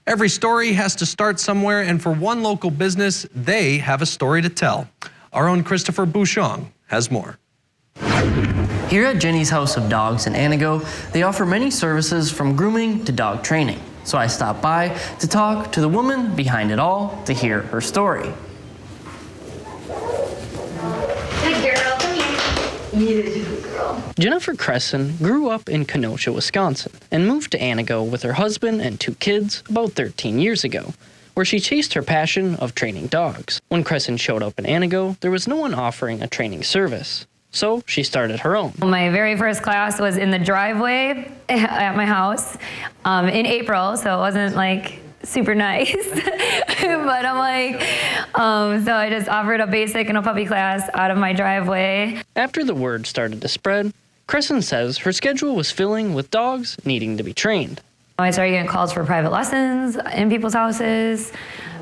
Every story has to start somewhere, and for one local business, they have a story to tell. Our own Christopher Bouchon has more. Here at Jenny's House of Dogs in Antigo, they offer many services from grooming to dog training. So I stopped by to talk to the woman behind it all to hear her story. Good girl, come here. Yeah, good girl. Jennifer Kressin grew up in Kenosha, Wisconsin, and moved to Antigo with her husband and 2 kids about 13 years ago, where she chased her passion of training dogs. When Kressin showed up in Antigo, there was no one offering a training service. So she started her own. My very first class was in the driveway at my house in April, so it wasn't like super nice. But I'm like, so I just offered a basic and a puppy class out of my driveway. After the word started to spread, Kressin says her schedule was filling with dogs needing to be trained. I started getting calls for private lessons in people's houses.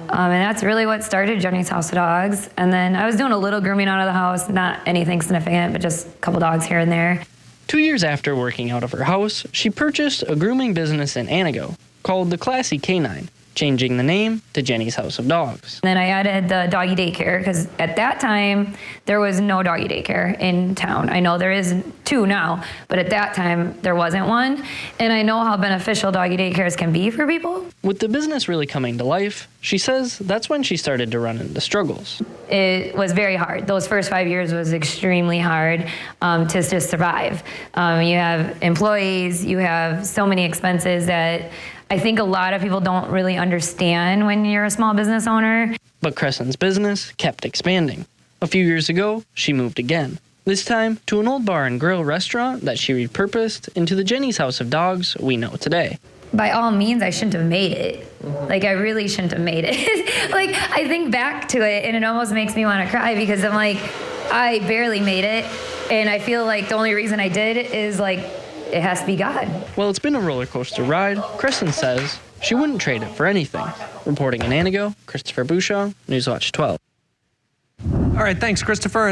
And that's really what started Jenny's House of Dogs. And then I was doing a little grooming out of the house, not anything significant, but just a couple dogs here and there. 2 years after working out of her house, she purchased a grooming business in Antigo called the Classy Canine, changing the name to Jenny's House of Dogs. Then I added the doggy daycare because at that time there was no doggy daycare in town. I know there is 2 now, but at that time there wasn't one. And I know how beneficial doggy daycares can be for people. With the business really coming to life, she says that's when she started to run into struggles. It was very hard. Those first 5 years was extremely hard to just survive. You have employees, you have so many expenses that I think a lot of people don't really understand when you're a small business owner. But Kressin's business kept expanding. A few years ago, she moved again, this time to an old bar and grill restaurant that she repurposed into the Jenny's House of Dogs we know today. By all means, I shouldn't have made it. Like, I really shouldn't have made it. Like, I think back to it, and it almost makes me want to cry because I'm like, I barely made it, and I feel like the only reason I did is, like, it has to be God. While it's been a roller coaster ride, Kressin says she wouldn't trade it for anything. Reporting in Antigo, Christopher Bouchon, Newswatch 12. All right, thanks, Christopher.